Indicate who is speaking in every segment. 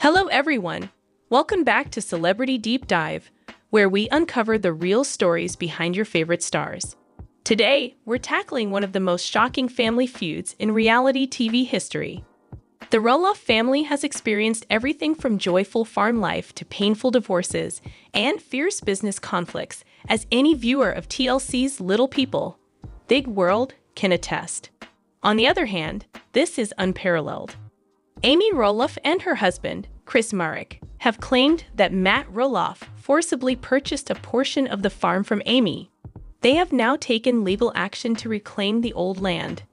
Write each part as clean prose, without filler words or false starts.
Speaker 1: Hello everyone! Welcome back to Celebrity Deep Dive, where we uncover the real stories behind your favorite stars. Today, we're tackling one of the most shocking family feuds in reality TV history. The Roloff family has experienced everything from joyful farm life to painful divorces and fierce business conflicts, as any viewer of TLC's Little People, Big World can attest. On the other hand, this is unparalleled. Amy Roloff and her husband, Chris Marek, have claimed that Matt Roloff forcibly purchased a portion of the farm from Amy. They have now taken legal action to reclaim the old land.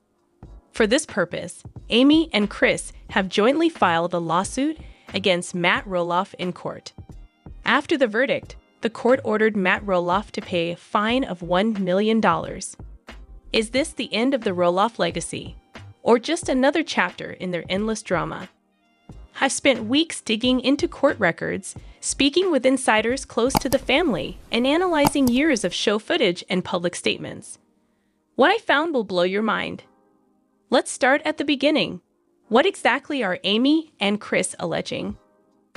Speaker 1: For this purpose, Amy and Chris have jointly filed a lawsuit against Matt Roloff in court. After the verdict, the court ordered Matt Roloff to pay a fine of $1 million. Is this the end of the Roloff legacy, or just another chapter in their endless drama? I've spent weeks digging into court records, speaking with insiders close to the family, and analyzing years of show footage and public statements. What I found will blow your mind. Let's start at the beginning. What exactly are Amy and Chris alleging?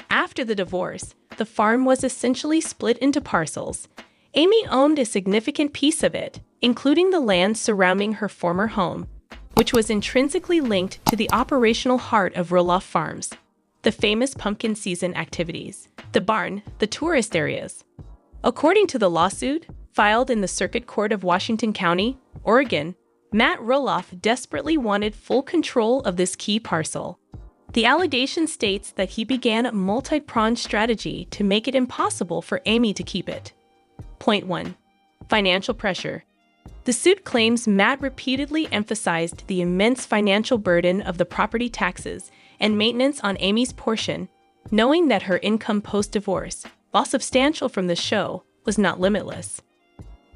Speaker 1: After the divorce, the farm was essentially split into parcels. Amy owned a significant piece of it, including the land surrounding her former home, which was intrinsically linked to the operational heart of Roloff Farms, the famous pumpkin season activities, the barn, the tourist areas. According to the lawsuit, filed in the Circuit Court of Washington County, Oregon, Matt Roloff desperately wanted full control of this key parcel. The allegation states that he began a multi-pronged strategy to make it impossible for Amy to keep it. Point 1. Financial pressure. The suit claims Matt repeatedly emphasized the immense financial burden of the property taxes and maintenance on Amy's portion, knowing that her income post-divorce, while substantial from the show, was not limitless.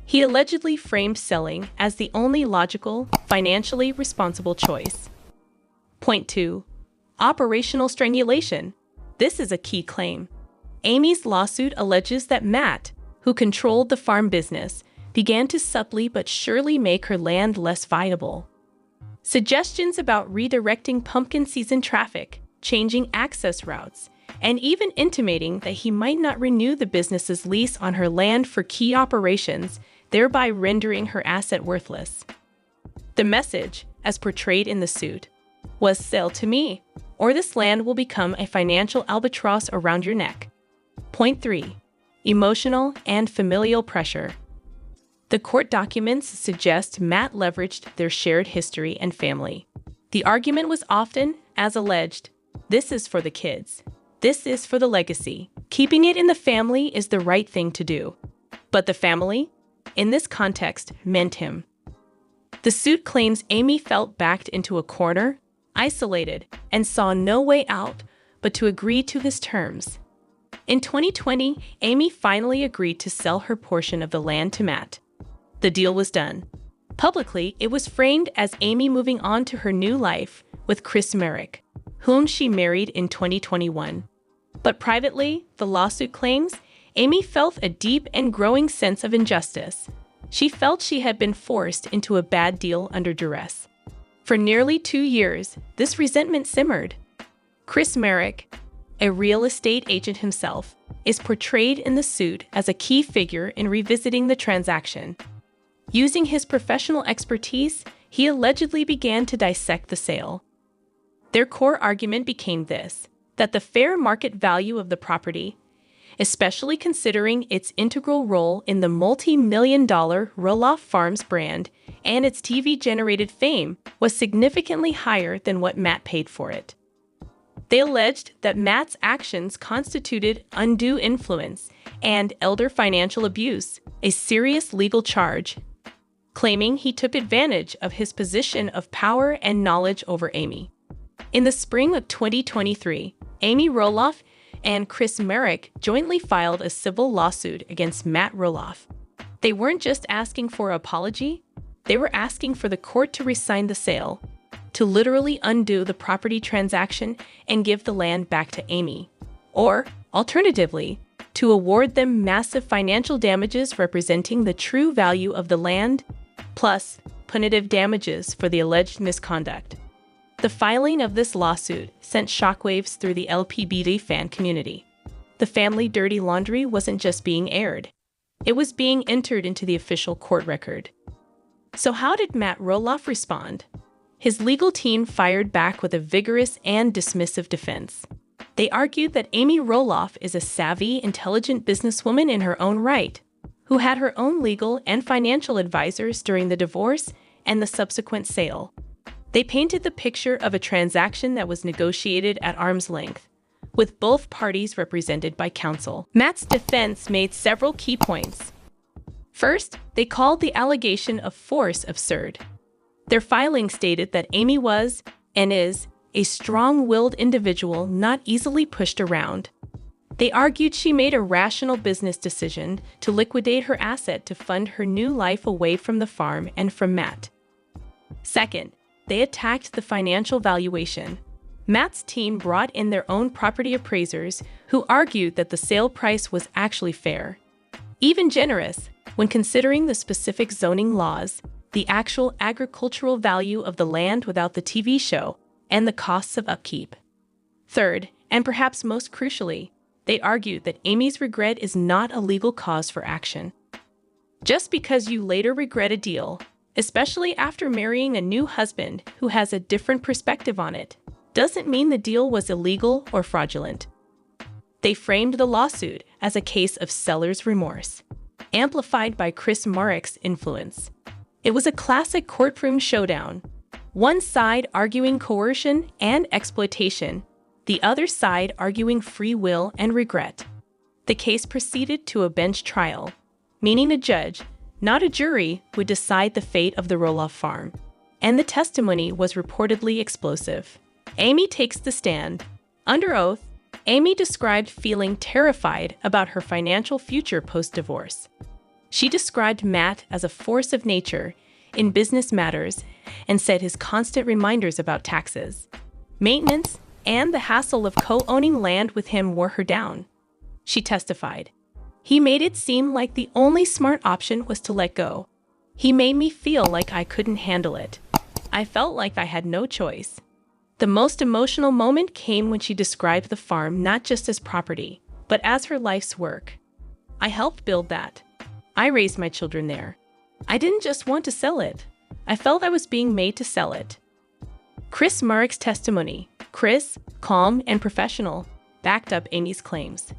Speaker 1: He allegedly framed selling as the only logical, financially responsible choice. Point 2. Operational strangulation. This is a key claim. Amy's lawsuit alleges that Matt, who controlled the farm business, began to subtly but surely make her land less viable. Suggestions about redirecting pumpkin season traffic, changing access routes, and even intimating that he might not renew the business's lease on her land for key operations, thereby rendering her asset worthless. The message, as portrayed in the suit, was "Sell to me, or this land will become a financial albatross around your neck." Point 3. Emotional and familial pressure. The court documents suggest Matt leveraged their shared history and family. The argument was often, as alleged, "This is for the kids. This is for the legacy. Keeping it in the family is the right thing to do." But the family, in this context, meant him. The suit claims Amy felt backed into a corner, isolated, and saw no way out but to agree to his terms. In 2020, Amy finally agreed to sell her portion of the land to Matt. The deal was done. Publicly, it was framed as Amy moving on to her new life with Chris Marek, whom she married in 2021. But privately, the lawsuit claims Amy felt a deep and growing sense of injustice. She felt she had been forced into a bad deal under duress. For nearly 2 years, this resentment simmered. Chris Marek, a real estate agent himself, is portrayed in the suit as a key figure in revisiting the transaction. Using his professional expertise, he allegedly began to dissect the sale. Their core argument became this: that the fair market value of the property, especially considering its integral role in the multi-million-dollar Roloff Farms brand and its TV-generated fame, was significantly higher than what Matt paid for it. They alleged that Matt's actions constituted undue influence and elder financial abuse, a serious legal charge, claiming he took advantage of his position of power and knowledge over Amy. In the spring of 2023, Amy Roloff and Chris Marek jointly filed a civil lawsuit against Matt Roloff. They weren't just asking for an apology, they were asking for the court to rescind the sale, to literally undo the property transaction and give the land back to Amy, or, alternatively, to award them massive financial damages representing the true value of the land, plus punitive damages for the alleged misconduct. The filing of this lawsuit sent shockwaves through the LPBW fan community. The family dirty laundry wasn't just being aired. It was being entered into the official court record. So how did Matt Roloff respond? His legal team fired back with a vigorous and dismissive defense. They argued that Amy Roloff is a savvy, intelligent businesswoman in her own right, who had her own legal and financial advisors during the divorce and the subsequent sale. They painted the picture of a transaction that was negotiated at arm's length, with both parties represented by counsel. Matt's defense made several key points. First, they called the allegation of force absurd. Their filing stated that Amy was, and is, a strong-willed individual not easily pushed around. They argued she made a rational business decision to liquidate her asset to fund her new life away from the farm and from Matt. Second, they attacked the financial valuation. Matt's team brought in their own property appraisers who argued that the sale price was actually fair, even generous, when considering the specific zoning laws, the actual agricultural value of the land without the TV show, and the costs of upkeep. Third, and perhaps most crucially, they argued that Amy's regret is not a legal cause for action. Just because you later regret a deal, especially after marrying a new husband who has a different perspective on it, doesn't mean the deal was illegal or fraudulent. They framed the lawsuit as a case of seller's remorse, amplified by Chris Marek's influence. It was a classic courtroom showdown, one side arguing coercion and exploitation, the other side arguing free will and regret. The case proceeded to a bench trial, meaning a judge, not a jury, would decide the fate of the Roloff farm. And the testimony was reportedly explosive. Amy takes the stand. Under oath, Amy described feeling terrified about her financial future post-divorce. She described Matt as a force of nature in business matters and said his constant reminders about taxes, maintenance, and the hassle of co-owning land with him wore her down. She testified, "He made it seem like the only smart option was to let go. He made me feel like I couldn't handle it. I felt like I had no choice." The most emotional moment came when she described the farm not just as property, but as her life's work. "I helped build that. I raised my children there. I didn't just want to sell it. I felt I was being made to sell it." Chris Marek's testimony, Chris, calm and professional, backed up Amy's claims.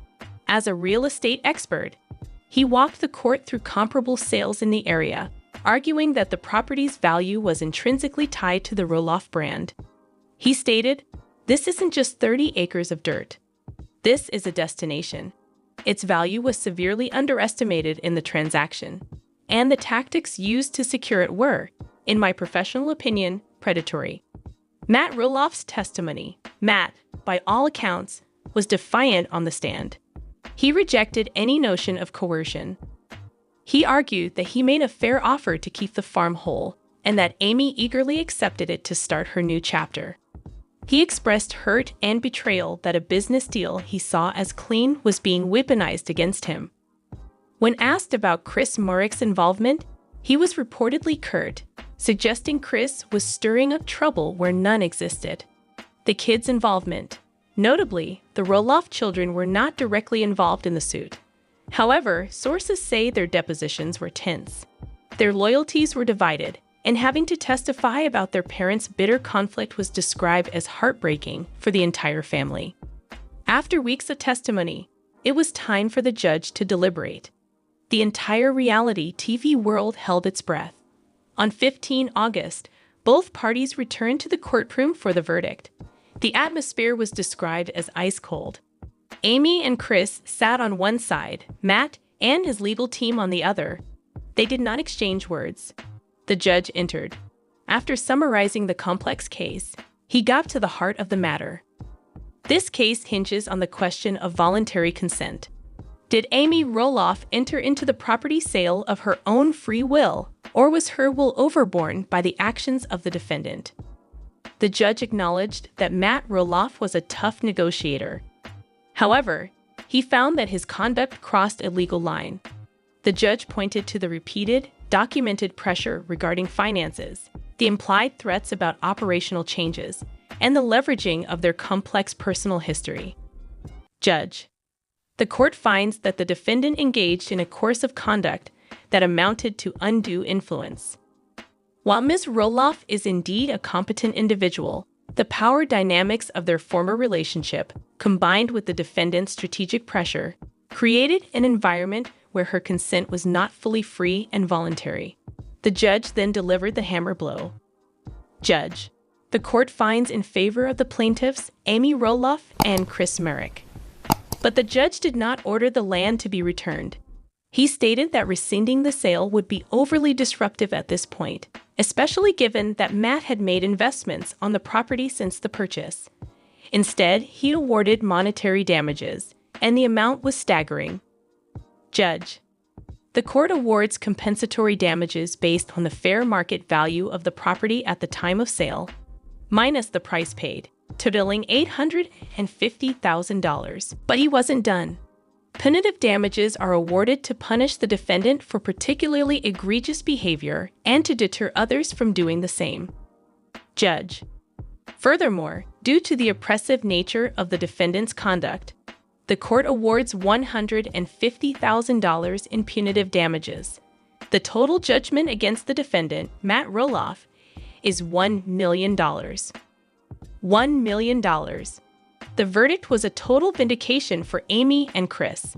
Speaker 1: As a real estate expert, he walked the court through comparable sales in the area, arguing that the property's value was intrinsically tied to the Roloff brand. He stated, "This isn't just 30 acres of dirt. This is a destination. Its value was severely underestimated in the transaction, and the tactics used to secure it were, in my professional opinion, predatory." Matt Roloff's testimony. Matt, by all accounts, was defiant on the stand. He rejected any notion of coercion. He argued that he made a fair offer to keep the farm whole, and that Amy eagerly accepted it to start her new chapter. He expressed hurt and betrayal that a business deal he saw as clean was being weaponized against him. When asked about Chris Marek's involvement, he was reportedly curt, suggesting Chris was stirring up trouble where none existed. The kids' involvement. Notably, the Roloff children were not directly involved in the suit. However, sources say their depositions were tense. Their loyalties were divided, and having to testify about their parents' bitter conflict was described as heartbreaking for the entire family. After weeks of testimony, it was time for the judge to deliberate. The entire reality TV world held its breath. On 15 August, both parties returned to the courtroom for the verdict. The atmosphere was described as ice cold. Amy and Chris sat on one side, Matt and his legal team on the other. They did not exchange words. The judge entered. After summarizing the complex case, he got to the heart of the matter. This case hinges on the question of voluntary consent. Did Amy Roloff enter into the property sale of her own free will, or was her will overborne by the actions of the defendant? The judge acknowledged that Matt Roloff was a tough negotiator. However, he found that his conduct crossed a legal line. The judge pointed to the repeated, documented pressure regarding finances, the implied threats about operational changes, and the leveraging of their complex personal history. Judge. The court finds that the defendant engaged in a course of conduct that amounted to undue influence. While Ms. Roloff is indeed a competent individual, the power dynamics of their former relationship, combined with the defendant's strategic pressure, created an environment where her consent was not fully free and voluntary. The judge then delivered the hammer blow. Judge. The court finds in favor of the plaintiffs, Amy Roloff and Chris Merrick. But the judge did not order the land to be returned. He stated that rescinding the sale would be overly disruptive at this point, especially given that Matt had made investments on the property since the purchase. Instead, he awarded monetary damages, and the amount was staggering. Judge. The court awards compensatory damages based on the fair market value of the property at the time of sale, minus the price paid, totaling $850,000. But he wasn't done. Punitive damages are awarded to punish the defendant for particularly egregious behavior and to deter others from doing the same. Judge. Furthermore, due to the oppressive nature of the defendant's conduct, the court awards $150,000 in punitive damages. The total judgment against the defendant, Matt Roloff, is $1 million. $1 million. The verdict was a total vindication for Amy and Chris.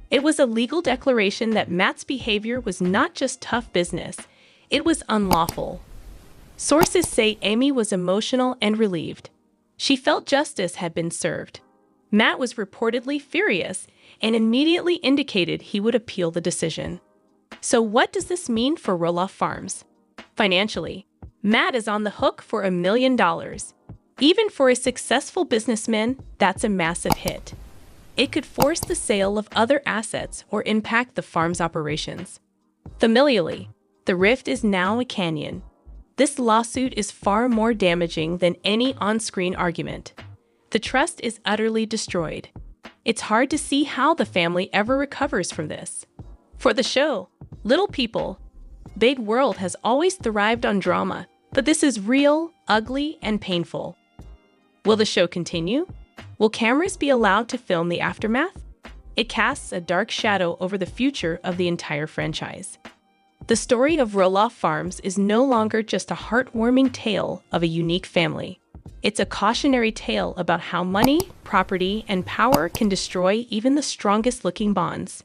Speaker 1: It was a legal declaration that Matt's behavior was not just tough business, it was unlawful. Sources say Amy was emotional and relieved. She felt justice had been served. Matt was reportedly furious and immediately indicated he would appeal the decision. So what does this mean for Roloff Farms? Financially, Matt is on the hook for $1 million. Even for a successful businessman, that's a massive hit. It could force the sale of other assets or impact the farm's operations. Familially, the rift is now a canyon. This lawsuit is far more damaging than any on-screen argument. The trust is utterly destroyed. It's hard to see how the family ever recovers from this. For the show, Little People, Big World has always thrived on drama, but this is real, ugly, and painful. Will the show continue? Will cameras be allowed to film the aftermath? It casts a dark shadow over the future of the entire franchise. The story of Roloff Farms is no longer just a heartwarming tale of a unique family. It's a cautionary tale about how money, property, and power can destroy even the strongest-looking bonds.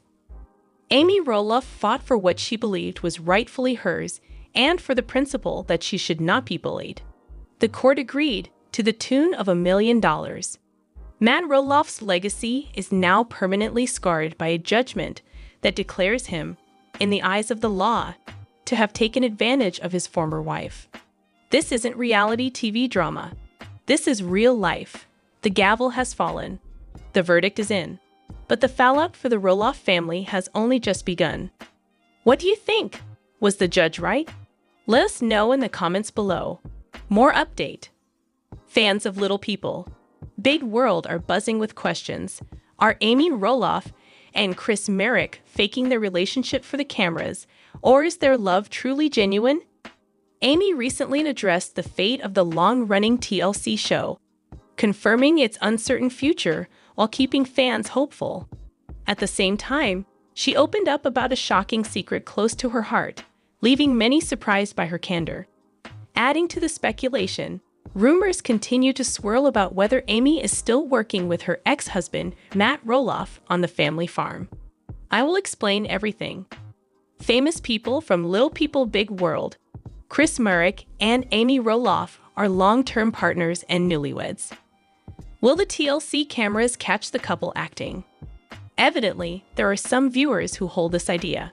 Speaker 1: Amy Roloff fought for what she believed was rightfully hers and for the principle that she should not be bullied. The court agreed, to the tune of $1 million. Matt Roloff's legacy is now permanently scarred by a judgment that declares him, in the eyes of the law, to have taken advantage of his former wife. This isn't reality TV drama. This is real life. The gavel has fallen. The verdict is in. But the fallout for the Roloff family has only just begun. What do you think? Was the judge right? Let us know in the comments below. More update. Fans of Little People, Big World are buzzing with questions. Are Amy Roloff and Chris Merrick faking their relationship for the cameras, or is their love truly genuine? Amy recently addressed the fate of the long-running TLC show, confirming its uncertain future while keeping fans hopeful. At the same time, she opened up about a shocking secret close to her heart, leaving many surprised by her candor. Adding to the speculation, rumors continue to swirl about whether Amy is still working with her ex-husband, Matt Roloff, on the family farm. I will explain everything. Famous people from Little People Big World, Chris Merrick and Amy Roloff are long-term partners and newlyweds. Will the TLC cameras catch the couple acting? Evidently, there are some viewers who hold this idea.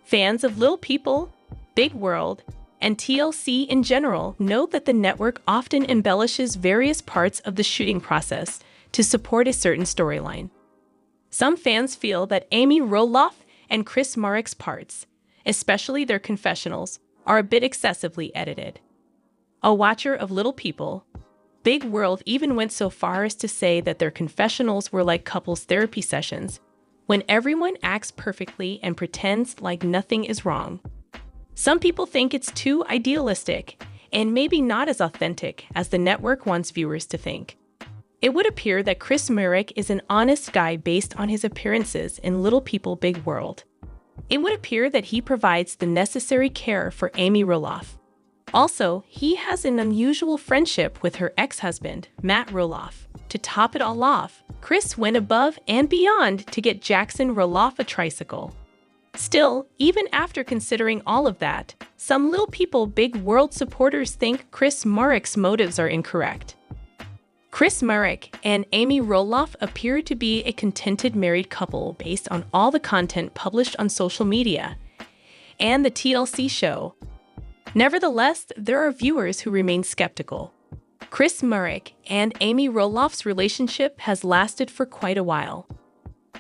Speaker 1: Fans of Little People, Big World, and TLC in general note that the network often embellishes various parts of the shooting process to support a certain storyline. Some fans feel that Amy Roloff and Chris Merrick's parts, especially their confessionals, are a bit excessively edited. A watcher of Little People, Big World even went so far as to say that their confessionals were like couples therapy sessions, when everyone acts perfectly and pretends like nothing is wrong. Some people think it's too idealistic, and maybe not as authentic as the network wants viewers to think. It would appear that Chris Marek is an honest guy based on his appearances in Little People, Big World. It would appear that he provides the necessary care for Amy Roloff. Also, he has an unusual friendship with her ex-husband, Matt Roloff. To top it all off, Chris went above and beyond to get Jackson Roloff a tricycle. Still, even after considering all of that, some Little People Big World supporters think Chris Marek's motives are incorrect. Chris Marek and Amy Roloff appear to be a contented married couple based on all the content published on social media and the TLC show. Nevertheless, there are viewers who remain skeptical. Chris Marek and Amy Roloff's relationship has lasted for quite a while.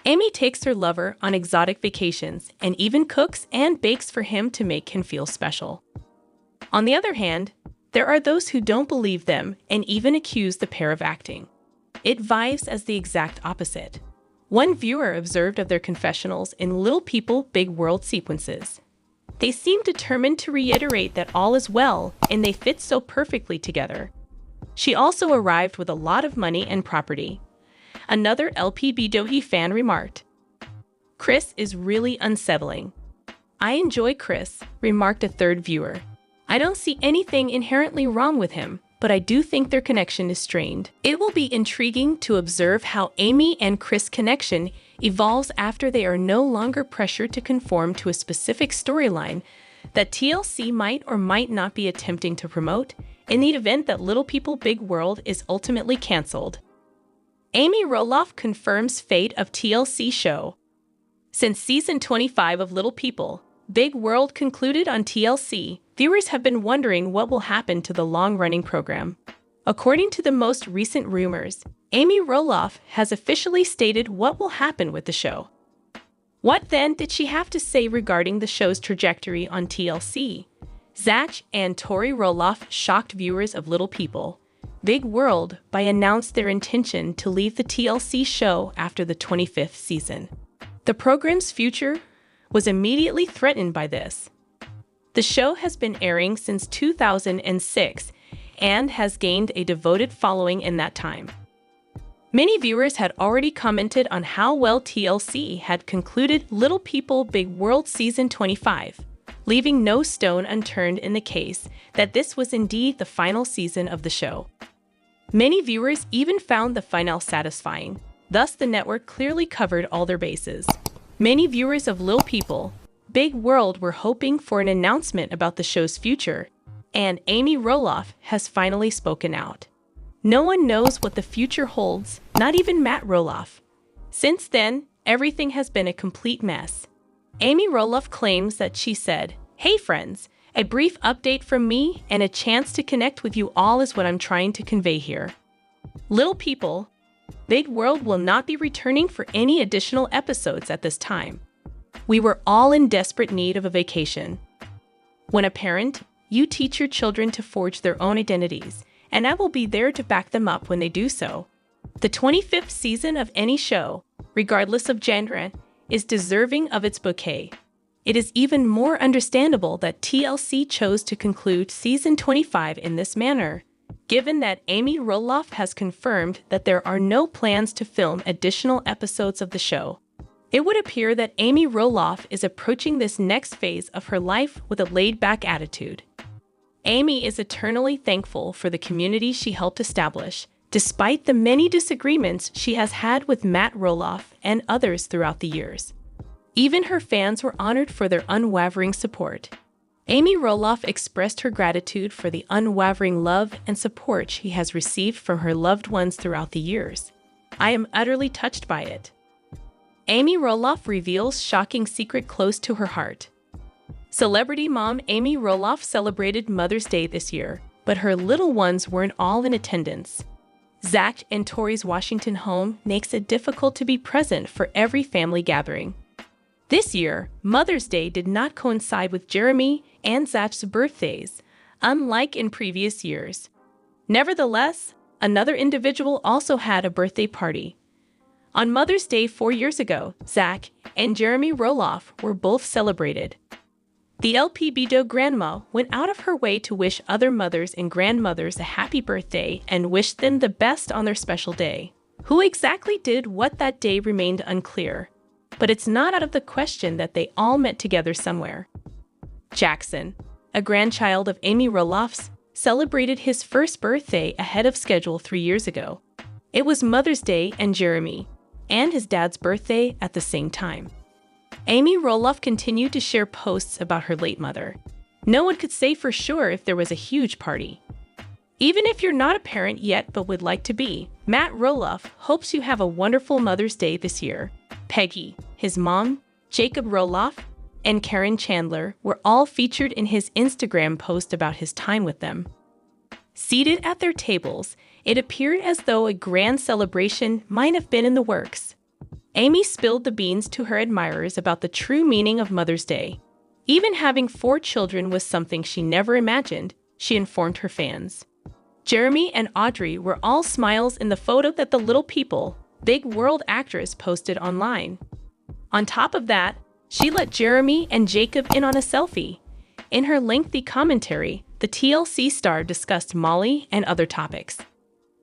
Speaker 1: Amy takes her lover on exotic vacations and even cooks and bakes for him to make him feel special. On the other hand, there are those who don't believe them and even accuse the pair of acting. It vibes as the exact opposite. One viewer observed of their confessionals in Little People, Big World sequences. They seem determined to reiterate that all is well and they fit so perfectly together. She also arrived with a lot of money and property. Another LPBW fan remarked, "Chris is really unsettling." "I enjoy Chris," remarked a third viewer. "I don't see anything inherently wrong with him, but I do think their connection is strained." It will be intriguing to observe how Amy and Chris' connection evolves after they are no longer pressured to conform to a specific storyline that TLC might or might not be attempting to promote in the event that Little People Big World is ultimately canceled. Amy Roloff confirms fate of TLC show. Since season 25 of Little People, Big World concluded on TLC, viewers have been wondering what will happen to the long-running program. According to the most recent rumors, Amy Roloff has officially stated what will happen with the show. What then did she have to say regarding the show's trajectory on TLC? Zach and Tori Roloff shocked viewers of Little People, Big World by announcing their intention to leave the TLC show after the 25th season. The program's future was immediately threatened by this. The show has been airing since 2006 and has gained a devoted following in that time. Many viewers had already commented on how well TLC had concluded Little People Big World Season 25, leaving no stone unturned in the case that this was indeed the final season of the show. Many viewers even found the finale satisfying, thus the network clearly covered all their bases. Many viewers of Little People Big World were hoping for an announcement about the show's future, and Amy Roloff has finally spoken out. No one knows what the future holds, not even Matt Roloff. Since then, everything has been a complete mess. Amy Roloff claims that she said, "Hey friends, a brief update from me and a chance to connect with you all is what I'm trying to convey here. Little People Big World will not be returning for any additional episodes at this time. We were all in desperate need of a vacation. When a parent, you teach your children to forge their own identities, and I will be there to back them up when they do so. The 25th season of any show, regardless of genre, is deserving of its bouquet. It is even more understandable that TLC chose to conclude season 25 in this manner, given that Amy Roloff has confirmed that there are no plans to film additional episodes of the show. It would appear that Amy Roloff is approaching this next phase of her life with a laid-back attitude. Amy is eternally thankful for the community she helped establish, despite the many disagreements she has had with Matt Roloff and others throughout the years. Even her fans were honored for their unwavering support. Amy Roloff expressed her gratitude for the unwavering love and support she has received from her loved ones throughout the years. "I am utterly touched by it." Amy Roloff reveals shocking secret close to her heart. Celebrity mom Amy Roloff celebrated Mother's Day this year, but her little ones weren't all in attendance. Zach and Tori's Washington home makes it difficult to be present for every family gathering. This year, Mother's Day did not coincide with Jeremy and Zach's birthdays, unlike in previous years. Nevertheless, another individual also had a birthday party. On Mother's Day 4 years ago, Zach and Jeremy Roloff were both celebrated. The LPBW grandma went out of her way to wish other mothers and grandmothers a happy birthday and wished them the best on their special day. Who exactly did what that day remained unclear, but it's not out of the question that they all met together somewhere. Jackson, a grandchild of Amy Roloff's, celebrated his first birthday ahead of schedule 3 years ago. It was Mother's Day and Jeremy, and his dad's birthday at the same time. Amy Roloff continued to share posts about her late mother. No one could say for sure if there was a huge party. Even if you're not a parent yet but would like to be, Matt Roloff hopes you have a wonderful Mother's Day this year. Peggy, his mom, Jacob Roloff, and Karen Chandler were all featured in his Instagram post about his time with them. Seated at their tables, it appeared as though a grand celebration might have been in the works. Amy spilled the beans to her admirers about the true meaning of Mother's Day. Even having 4 children was something she never imagined, she informed her fans. Jeremy and Audrey were all smiles in the photo that the Little People, Big World actress posted online. On top of that, she let Jeremy and Jacob in on a selfie. In her lengthy commentary, the TLC star discussed Molly and other topics.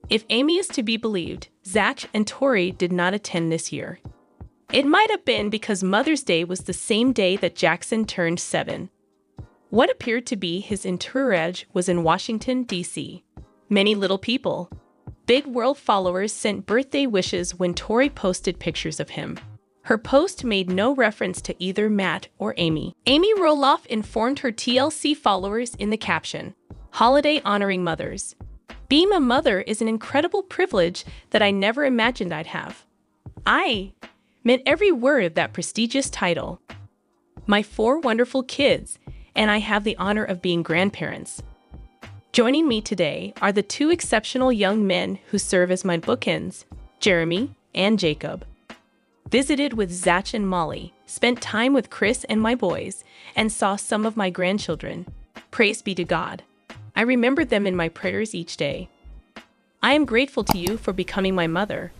Speaker 1: If Amy is to be believed, Zach and Tori did not attend this year. It might have been because Mother's Day was the same day that Jackson turned 7. What appeared to be his entourage was in Washington, D.C. Many Little People, Big World followers sent birthday wishes when Tori posted pictures of him. Her post made no reference to either Matt or Amy. Amy Roloff informed her TLC followers in the caption, "Holiday honoring mothers. Being a mother is an incredible privilege that I never imagined I'd have. I meant every word of that prestigious title. My 4 wonderful kids, and I have the honor of being grandparents. Joining me today are the 2 exceptional young men who serve as my bookends, Jeremy and Jacob. Visited with Zach and Molly, spent time with Chris and my boys, and saw some of my grandchildren. Praise be to God. I remember them in my prayers each day. I am grateful to you for becoming my mother.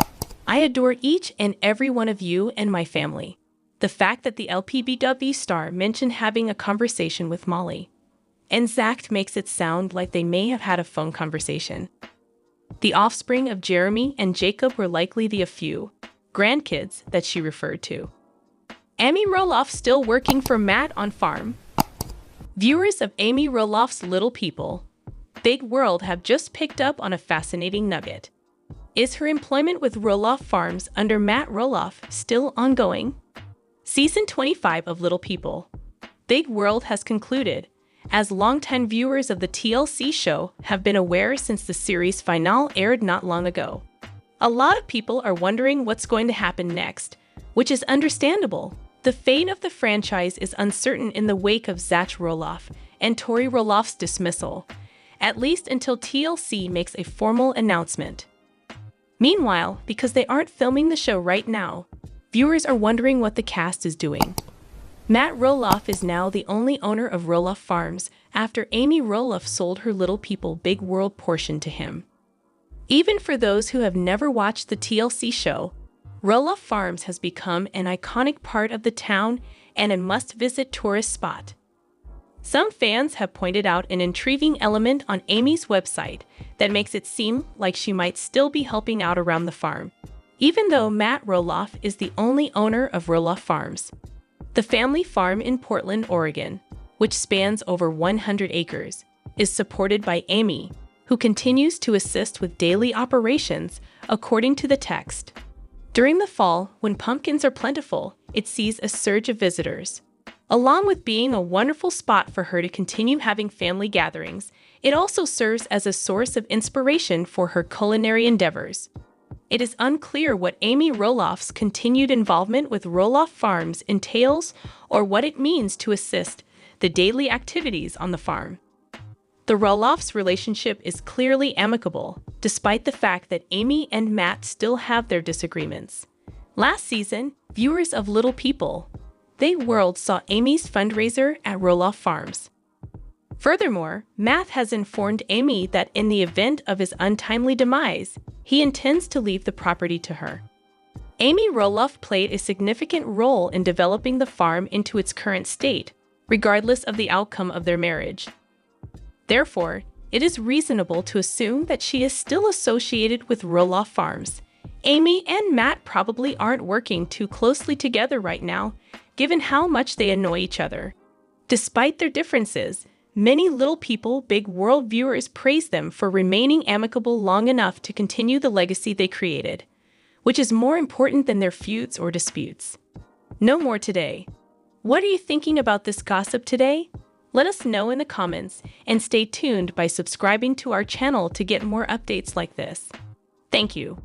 Speaker 1: I adore each and every one of you and my family." The fact that the LPBW star mentioned having a conversation with Molly and Zach makes it sound like they may have had a phone conversation. The offspring of Jeremy and Jacob were likely the few grandkids that she referred to. Amy Roloff still working for Matt on farm. Viewers of Amy Roloff's Little People, Big World have just picked up on a fascinating nugget. Is her employment with Roloff Farms under Matt Roloff still ongoing? Season 25 of Little People, Big World has concluded, as longtime viewers of the TLC show have been aware since the series finale aired not long ago. A lot of people are wondering what's going to happen next, which is understandable. The fate of the franchise is uncertain in the wake of Zach Roloff and Tori Roloff's dismissal, at least until TLC makes a formal announcement. Meanwhile, because they aren't filming the show right now, viewers are wondering what the cast is doing. Matt Roloff is now the only owner of Roloff Farms after Amy Roloff sold her Little People Big World portion to him. Even for those who have never watched the TLC show, Roloff Farms has become an iconic part of the town and a must-visit tourist spot. Some fans have pointed out an intriguing element on Amy's website that makes it seem like she might still be helping out around the farm, even though Matt Roloff is the only owner of Roloff Farms. The family farm in Portland, Oregon, which spans over 100 acres, is supported by Amy, who continues to assist with daily operations, according to the text. During the fall, when pumpkins are plentiful, it sees a surge of visitors. Along with being a wonderful spot for her to continue having family gatherings, it also serves as a source of inspiration for her culinary endeavors. It is unclear what Amy Roloff's continued involvement with Roloff Farms entails or what it means to assist the daily activities on the farm. The Roloff's relationship is clearly amicable, despite the fact that Amy and Matt still have their disagreements. Last season, viewers of Little People, Big World saw Amy's fundraiser at Roloff Farms. Furthermore, Matt has informed Amy that in the event of his untimely demise, he intends to leave the property to her. Amy Roloff played a significant role in developing the farm into its current state, regardless of the outcome of their marriage. Therefore, it is reasonable to assume that she is still associated with Roloff Farms. Amy and Matt probably aren't working too closely together right now, given how much they annoy each other. Despite their differences, many Little People, Big World viewers praise them for remaining amicable long enough to continue the legacy they created, which is more important than their feuds or disputes. No more today. What are you thinking about this gossip today? Let us know in the comments, and stay tuned by subscribing to our channel to get more updates like this. Thank you.